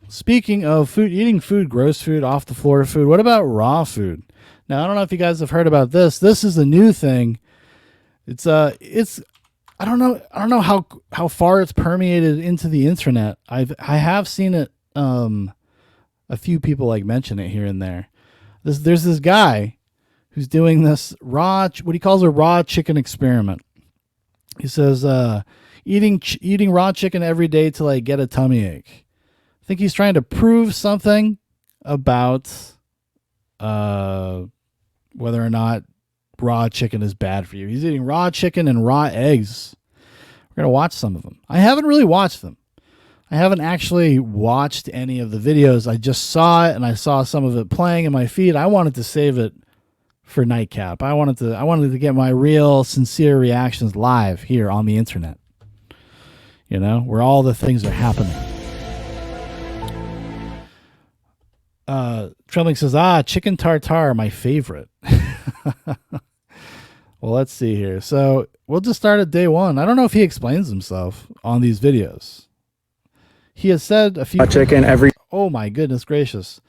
Speaking of food, eating food, gross food, off the floor food, what about raw food? Now, I don't know if you guys have heard about this. This is a new thing. It's I don't know how far it's permeated into the internet. I have seen it a few people like mention it here and there. There's this guy who's doing this what he calls a raw chicken experiment. He says eating raw chicken every day till I get a tummy ache. I think he's trying to prove something about whether or not raw chicken is bad for you. He's eating raw chicken and raw eggs. We're going to watch some of them. I haven't really watched them. I haven't actually watched any of the videos. I just saw it and I saw some of it playing in my feed. I wanted to save it for Nightcap. I wanted to get my real sincere reactions live here on the internet. You know, where all the things are happening. Trembling says, chicken tartare, my favorite. Well, let's see here. So we'll just start at day one. I don't know if he explains himself on these videos. He has said a few chicken every Oh my goodness gracious.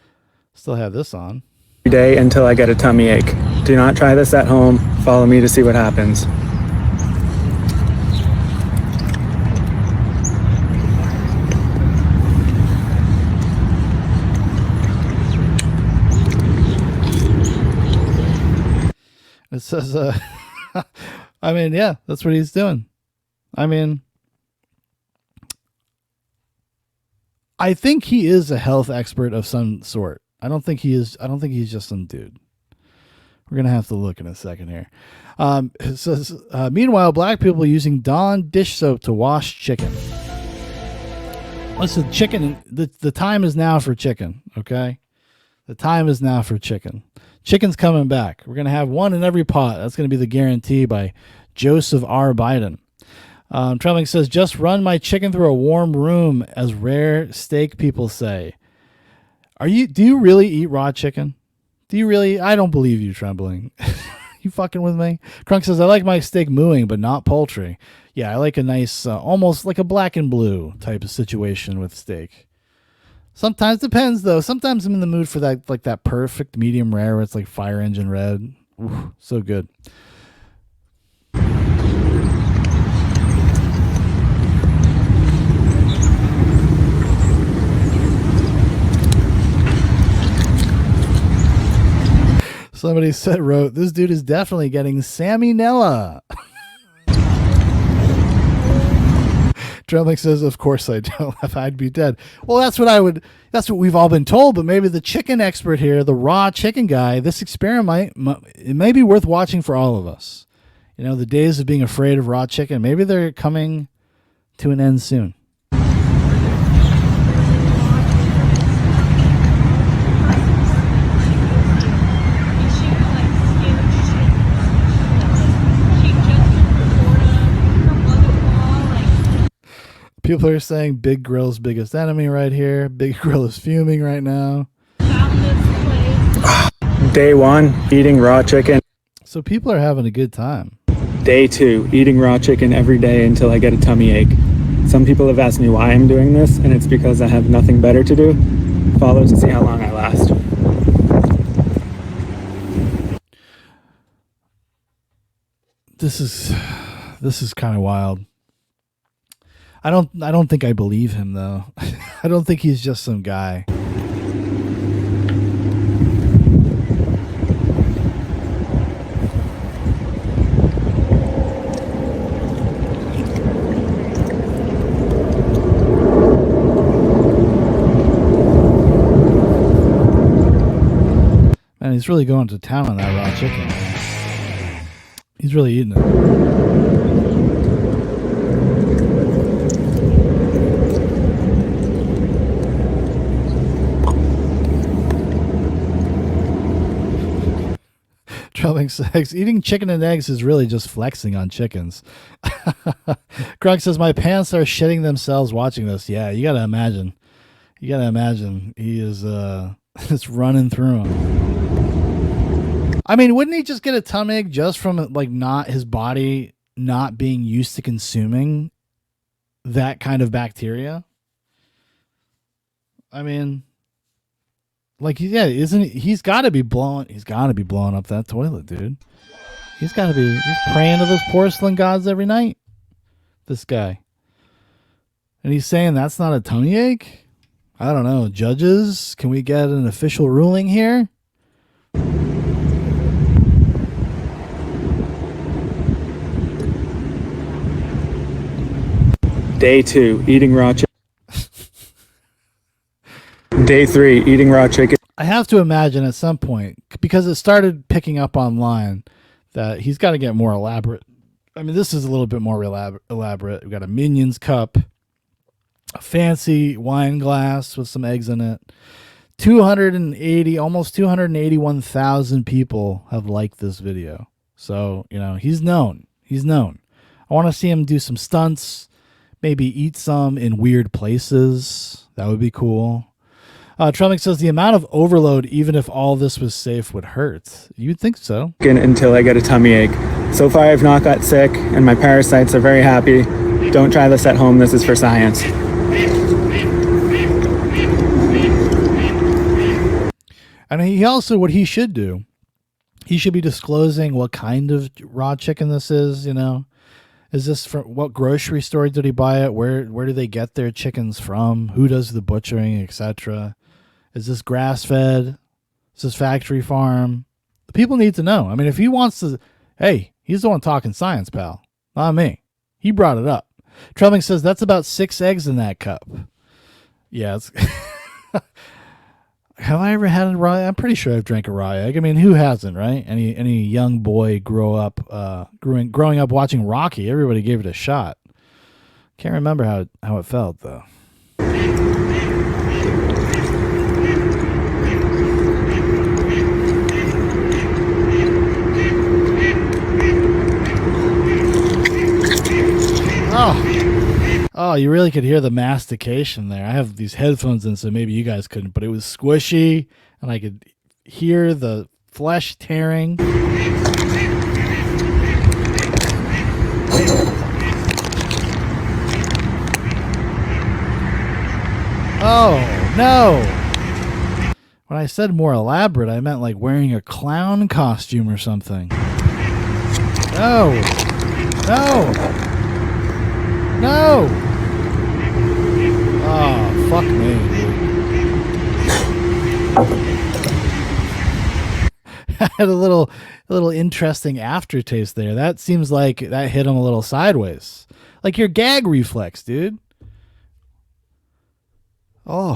Still have this on. day until I get a tummy ache. Do not try this at home. Follow me to see what happens. It says, I mean, yeah, that's what he's doing. I mean, I think he is a health expert of some sort. I don't think he's just some dude. We're going to have to look in a second here. It says, meanwhile, black people using Dawn dish soap to wash chicken. Listen, chicken, the time is now for chicken, okay? The time is now for chicken. Chicken's coming back. We're going to have one in every pot. That's going to be the guarantee by Joseph R. Biden. Trembling says, just run my chicken through a warm room, as rare steak people say. Do you really eat raw chicken? Do you really? I don't believe you, Trembling. You fucking with me? Crunk says, I like my steak mooing, but not poultry. Yeah, I like a nice, almost like a black and blue type of situation with steak. Sometimes depends though. Sometimes I'm in the mood for that, like that perfect medium rare where it's like fire engine red. Ooh, so good. Somebody wrote, this dude is definitely getting salmonella. Trembling says, of course I don't. If I'd be dead. Well, that's what we've all been told, but maybe the chicken expert here, the raw chicken guy, this experiment, it may be worth watching for all of us. You know, the days of being afraid of raw chicken, maybe they're coming to an end soon. People are saying Big Grill's biggest enemy right here. Big Grill is fuming right now. Day 1, eating raw chicken. So people are having a good time. Day 2, eating raw chicken every day until I get a tummy ache. Some people have asked me why I'm doing this, and it's because I have nothing better to do. Follow to see how long I last. This is kind of wild. I don't think I believe him though. I don't think he's just some guy. Man, he's really going to town on that raw chicken. He's really eating it. Trembling says, eating chicken and eggs is really just flexing on chickens. Grunk says, my pants are shitting themselves watching this. Yeah, you gotta imagine. He is it's running through him. I mean, wouldn't he just get a tummy ache just from like not his body not being used to consuming that kind of bacteria? I mean, like, yeah, isn't he, he's got to be blowing? He's got to be blowing up that toilet, dude. He's got to be. He's praying to those porcelain gods every night. This guy, and he's saying that's not a tummy ache. I don't know, judges. Can we get an official ruling here? Day 2, eating raw chicken. Day 3, eating raw chicken. I have to imagine at some point, because it started picking up online, that he's got to get more elaborate. I mean, this is a little bit more elaborate. We've got a Minions cup, a fancy wine glass with some eggs in it. 280, almost 281,000 people have liked this video. So, you know, he's known. He's known. I want to see him do some stunts, maybe eat some in weird places. That would be cool. Trummick says the amount of overload, even if all this was safe, would hurt. You'd think so. Until I get a tummy ache. So far, I've not got sick, and my parasites are very happy. Don't try this at home. This is for science. And he also, what he should do, he should be disclosing what kind of raw chicken this is. You know, is this from what grocery store did he buy it? Where do they get their chickens from? Who does the butchering, etc.? Is this grass fed? Is this factory farm? The people need to know. I mean, if he wants to, hey, he's the one talking science, pal, not me. He brought it up. Trelving says that's about 6 eggs in that cup. Yeah, it's. Have I ever had a raw? I'm pretty sure I've drank a raw egg. I mean, who hasn't, right? Any young boy growing up watching Rocky, everybody gave it a shot. Can't remember how it felt though. Oh, you really could hear the mastication there. I have these headphones in, so maybe you guys couldn't, but it was squishy, and I could hear the flesh tearing. Oh, no. When I said more elaborate, I meant like wearing a clown costume or something. No. No. No. Oh, fuck me, dude. I had a little interesting aftertaste there. That seems like that hit him a little sideways. Like your gag reflex, dude. Oh.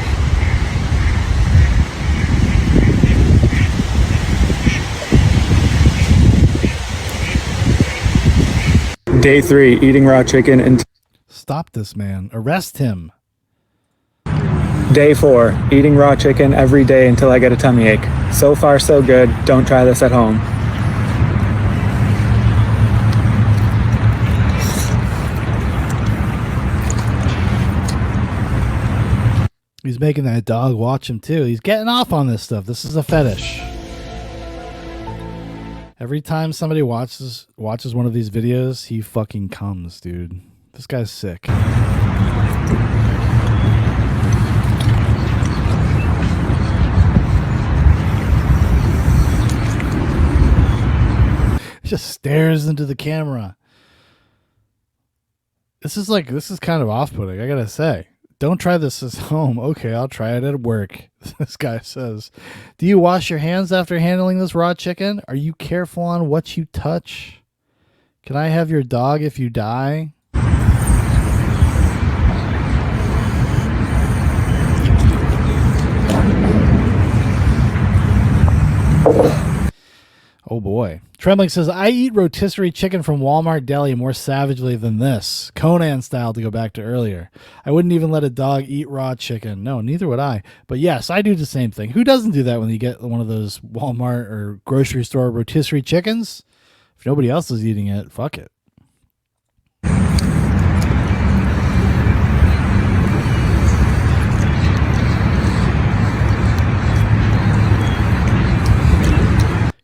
Day 3, eating raw chicken and... Stop this man. Arrest him. Day 4, eating raw chicken every day until I get a tummy ache. So far, so good. Don't try this at home. He's making that dog watch him too. He's getting off on this stuff. This is a fetish. Every time somebody watches one of these videos, he fucking comes, dude. This guy's sick. Just stares into the camera. This is kind of off-putting, I gotta say. Don't try this at home. Okay, I'll try it at work. This guy says, do you wash your hands after handling this raw chicken? Are you careful on what you touch? Can I have your dog if you die? Oh boy. Trembling says, I eat rotisserie chicken from Walmart Deli more savagely than this. Conan style, to go back to earlier. I wouldn't even let a dog eat raw chicken. No, neither would I. But yes, I do the same thing. Who doesn't do that when you get one of those Walmart or grocery store rotisserie chickens? If nobody else is eating it, fuck it.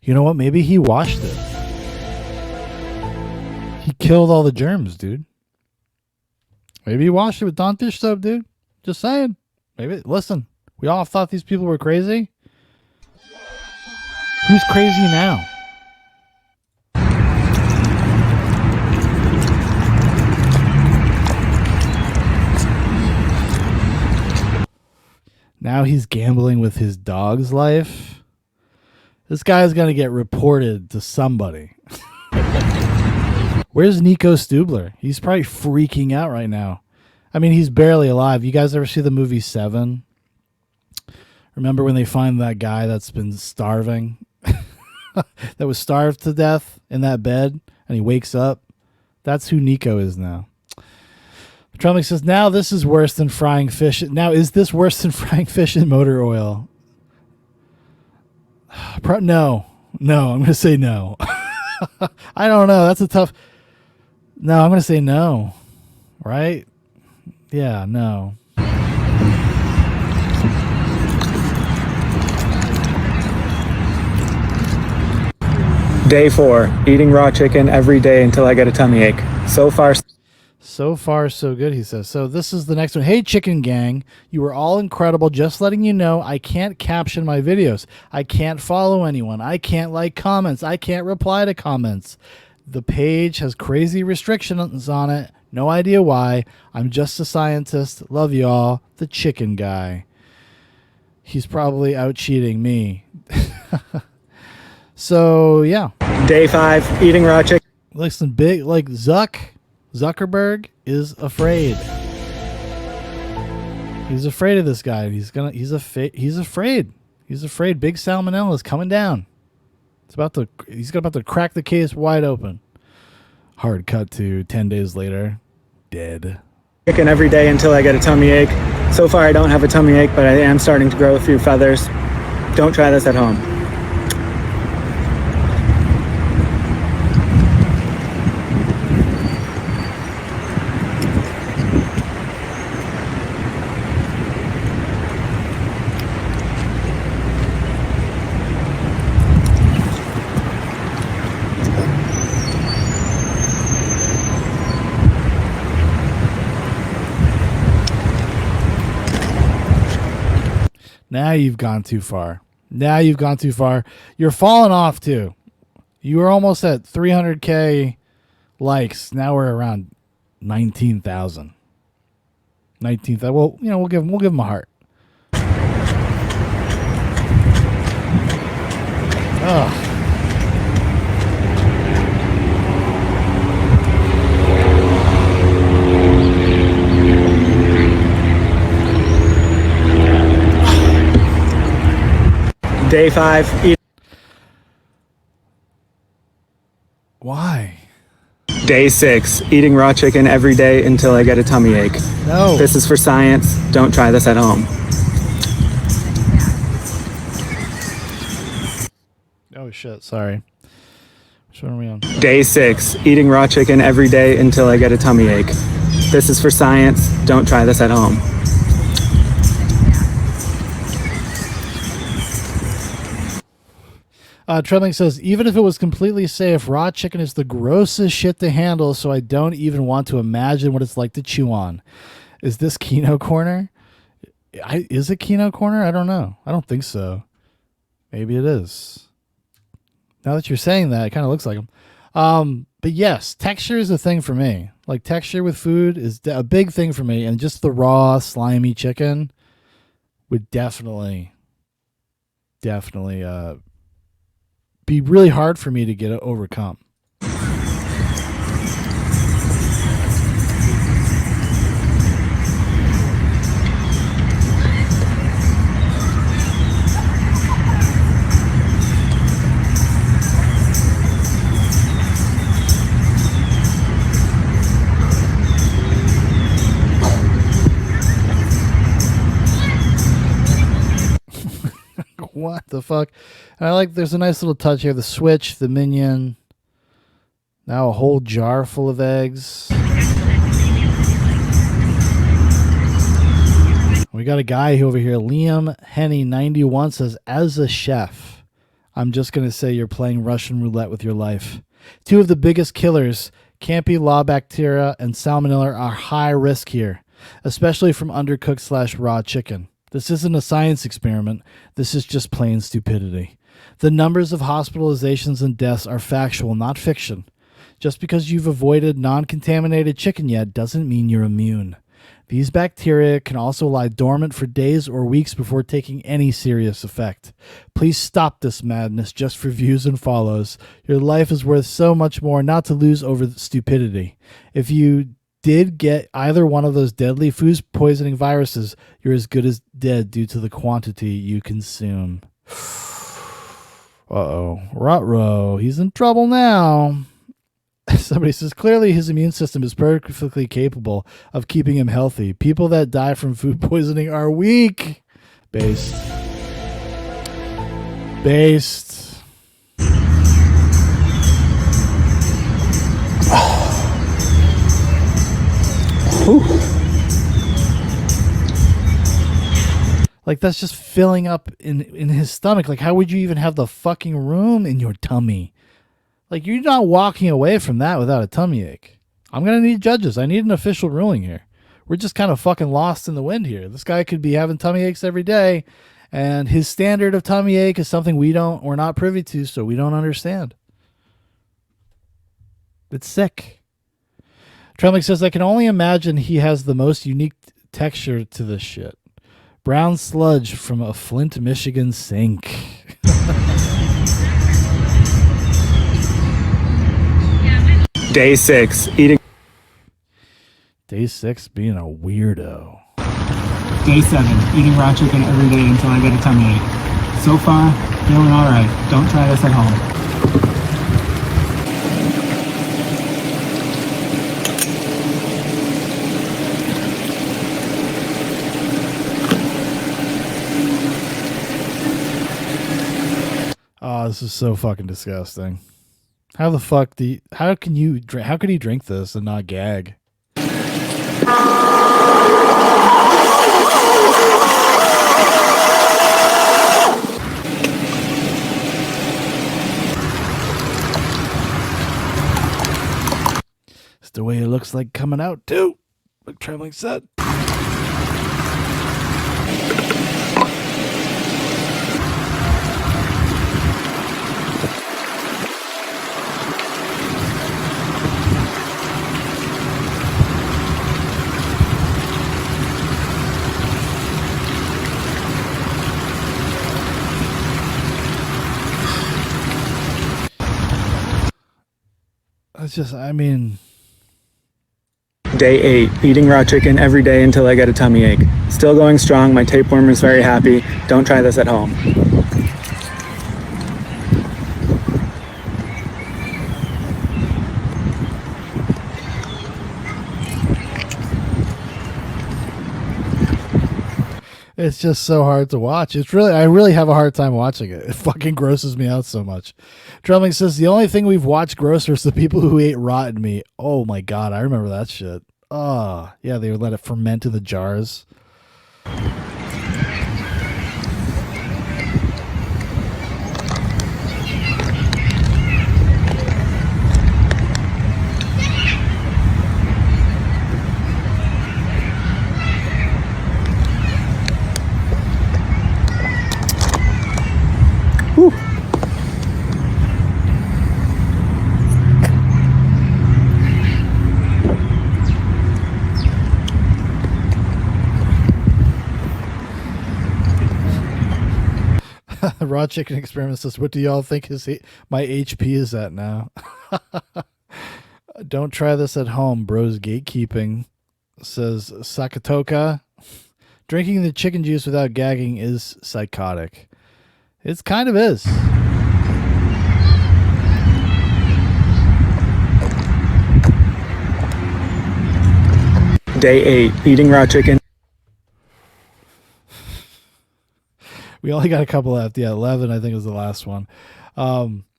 You know what? Maybe he washed it. He killed all the germs, dude. Maybe he washed it with Dawn dish soap, dude. Just saying. Maybe. Listen, We all thought these people were crazy. Who's crazy now? Now he's gambling with his dog's life. This guy's going to get reported to somebody. Where's Nico Stubler? He's probably freaking out right now. I mean, he's barely alive. You guys ever see the movie Seven? Remember when they find that guy that's been starving? That was starved to death in that bed, and he wakes up? That's who Nico is now. Trump says, now this is worse than frying fish. Now, is this worse than frying fish in motor oil? No, I'm going to say no. I don't know. That's a tough. No, I'm going to say no. Right? Yeah, no. Day 4, eating raw chicken every day until I get a tummy ache. So far, so good, he says. So this is the next one. Hey, Chicken Gang, you were all incredible. Just letting you know, I can't caption my videos. I can't follow anyone. I can't like comments. I can't reply to comments. The page has crazy restrictions on it. No idea why. I'm just a scientist. Love you all. The Chicken Guy. He's probably out cheating me. So, yeah. Day 5, eating raw chicken. Listen, big, like Zuckerberg is afraid. He's afraid of this guy. He's afraid. He's afraid. Big salmonella is coming down. He's about to crack the case wide open. Hard cut to 10 days later. Dead. Chicken every day until I get a tummy ache. So far, I don't have a tummy ache, but I am starting to grow a few feathers. Don't try this at home. Now you've gone too far. You're falling off too. You were almost at 300K likes. Now we're around 19,000. 19,000. Well, we'll give him a heart. Ugh. Day 5. Why? Day 6. Eating raw chicken every day until I get a tummy ache. No. This is for science. Don't try this at home. Oh, shit. Sorry. Which one are we on? Day 6. Eating raw chicken every day until I get a tummy ache. This is for science. Don't try this at home. Trembling says, even if it was completely safe, raw chicken is the grossest shit to handle, so I don't even want to imagine what it's like to chew on. Is this Kino Corner? Is it Kino Corner? I don't know. I don't think so. Maybe it is. Now that you're saying that, it kind of looks like them. But yes, texture is a thing for me. Like, texture with food is a big thing for me, and just the raw, slimy chicken would definitely be really hard for me to get overcome. What the fuck? And I like, there's a nice little touch here. The switch, the minion. Now a whole jar full of eggs. We got a guy over here, Liam Henny 91 says, as a chef, I'm just going to say you're playing Russian roulette with your life. Two of the biggest killers, Campylobacteria and Salmonella, are high risk here, especially from undercooked / raw chicken. This isn't a science experiment. This is just plain stupidity. The numbers of hospitalizations and deaths are factual, not fiction. Just because you've avoided non-contaminated chicken yet doesn't mean you're immune. These bacteria can also lie dormant for days or weeks before taking any serious effect. Please stop this madness just for views and follows. Your life is worth so much more not to lose over stupidity. If you did get either one of those deadly food poisoning viruses, you're as good as dead due to the quantity you consume. Uh-oh. Ruh-roh. He's in trouble now. Somebody says, clearly his immune system is perfectly capable of keeping him healthy. People that die from food poisoning are weak. Based. Like, that's just filling up in his stomach. Like, how would you even have the fucking room in your tummy? Like, you're not walking away from that without a tummy ache. I'm going to need judges. I need an official ruling here. We're just kind of fucking lost in the wind here. This guy could be having tummy aches every day, and his standard of tummy ache is something we're not privy to, so we don't understand. It's sick. Trembling says, I can only imagine he has the most unique texture to this shit. Brown sludge from a Flint, Michigan sink. Day 6, eating. Day 6, being a weirdo. Day 7, eating raw chicken every day until I get a tummy ache. So far, feeling alright. Don't try this at home. Oh, this is so fucking disgusting. How the fuck how could he drink this and not gag? It's the way it looks like coming out too. Like Trembling said. It's just, I mean... Day 8, eating raw chicken every day until I get a tummy ache. Still going strong, my tapeworm is very happy. Don't try this at home. It's just so hard to watch. I really have a hard time watching it. It fucking grosses me out so much. Trembling says, the only thing we've watched grosser is the people who ate rotten meat. Oh my God, I remember that shit. Oh, yeah, they would let it ferment in the jars. Whew. Raw Chicken Experiment says, what do y'all think my HP is at now? Don't try this at home, bros. Gatekeeping, says Sakatoka. Drinking the chicken juice without gagging is psychotic. It kind of is. Day 8, eating raw chicken. We only got a couple left. Yeah, 11, I think, was the last one.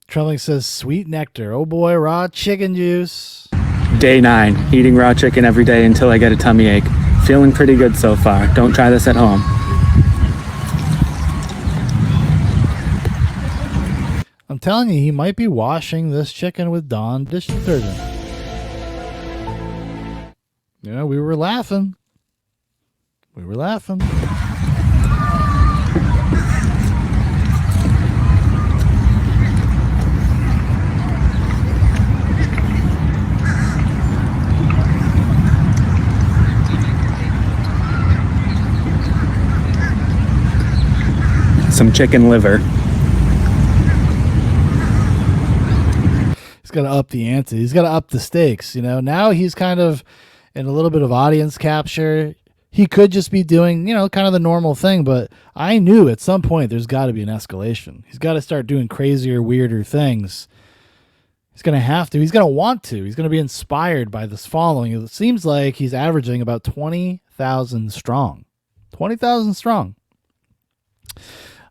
Trembling says, sweet nectar. Oh boy, raw chicken juice. Day 9, eating raw chicken every day until I get a tummy ache. Feeling pretty good so far. Don't try this at home. I'm telling you, he might be washing this chicken with Dawn dish detergent. Yeah, we were laughing. some chicken liver. He's got to up the ante. He's got to up the stakes. You know, now he's kind of in a little bit of audience capture. He could just be doing, you know, kind of the normal thing, but I knew at some point there's got to be an escalation. He's got to start doing crazier, weirder things. He's going to have to. He's going to want to. He's going to be inspired by this following. It seems like he's averaging about 20,000 strong. 20,000 strong.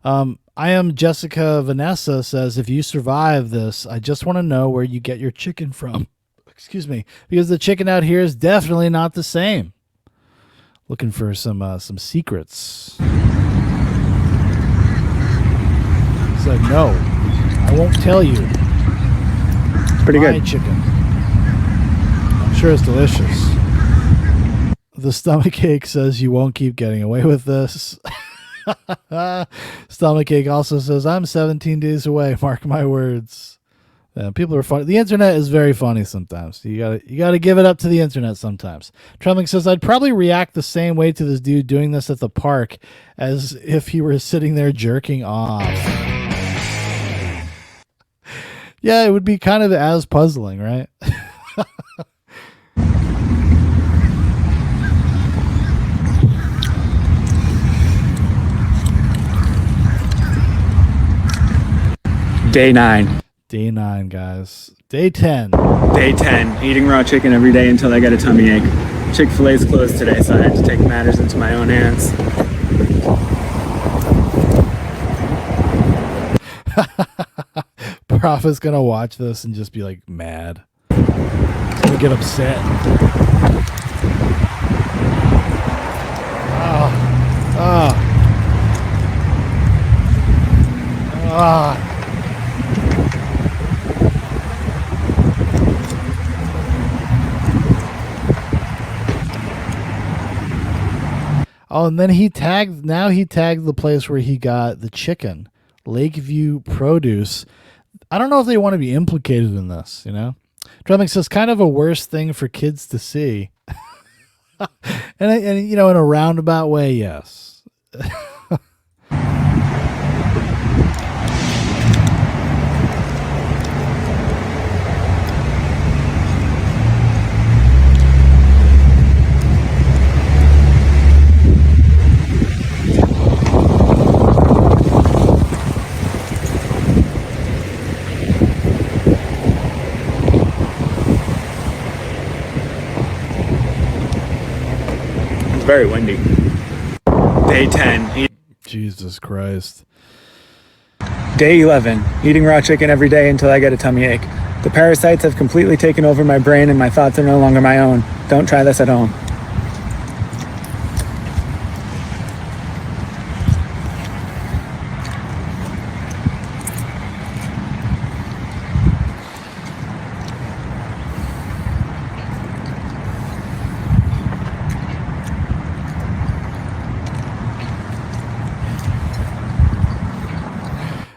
I am Jessica Vanessa says, if you survive this, I just want to know where you get your chicken from. Excuse me. Because the chicken out here is definitely not the same. Looking for some secrets. He said, no, I won't tell you. It's pretty good. Chicken. I'm sure it's delicious. The stomachache says you won't keep getting away with this. Stomachache also says, I'm 17 days away. Mark my words. People are funny. The internet is very funny sometimes. You gotta give it up to the internet sometimes. Trembling says, I'd probably react the same way to this dude doing this at the park as if he were sitting there jerking off. Yeah, it would be kind of as puzzling, right? Day 9. Day 9, guys. Day 10. Day 10. Eating raw chicken every day until I get a tummy ache. Chick-fil-A's closed today, so I had to take matters into my own hands. Prof is going to watch this and just be like mad. He's going to get upset. Oh, and then he tagged the place where he got the chicken, Lakeview Produce. I don't know if they want to be implicated in this, you know? Drumming says kind of a worse thing for kids to see. and you know, in a roundabout way, yes. Very windy. Day 10. Jesus Christ. Day 11. Eating raw chicken every day until I get a tummy ache. The parasites have completely taken over my brain and my thoughts are no longer my own. Don't try this at home.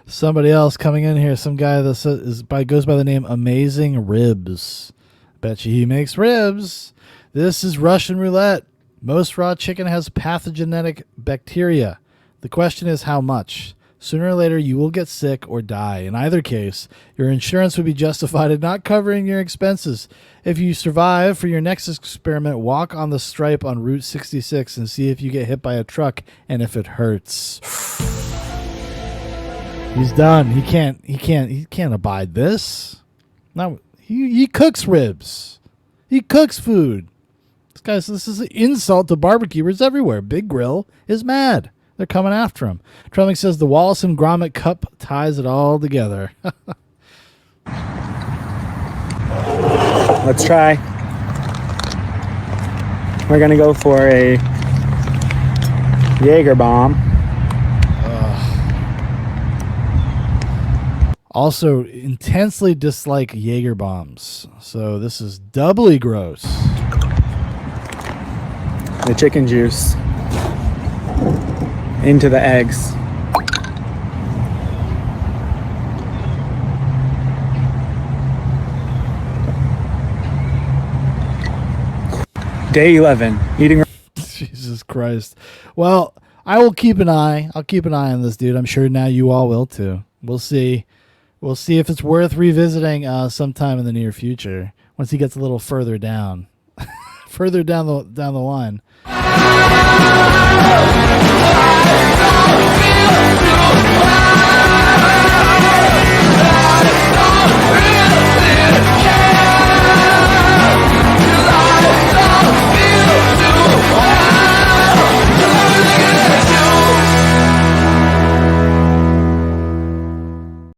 Somebody else coming in here. Some guy that goes by the name Amazing Ribs. Bet you he makes ribs. This is Russian roulette. Most raw chicken has pathogenic bacteria. The question is how much. Sooner or later, you will get sick or die. In either case, your insurance would be justified in not covering your expenses. If you survive for your next experiment, walk on the stripe on Route 66 and see if you get hit by a truck and if it hurts. He's done. He can't abide this. No, he cooks ribs. He cooks food. This is an insult to barbecuers everywhere. Big Grill is mad. They're coming after him. Trelling says the Wallace and Gromit Cup ties it all together. Let's try. We're going to go for a Jaeger bomb. Also, intensely dislike Jaeger bombs. So this is doubly gross. The chicken juice into the eggs. Day 11. Eating. Jesus Christ. Well, I will keep an eye. I'll keep an eye on this dude. I'm sure now you all will too. We'll see. We'll see if it's worth revisiting sometime in the near future once he gets a little further down, further down the line.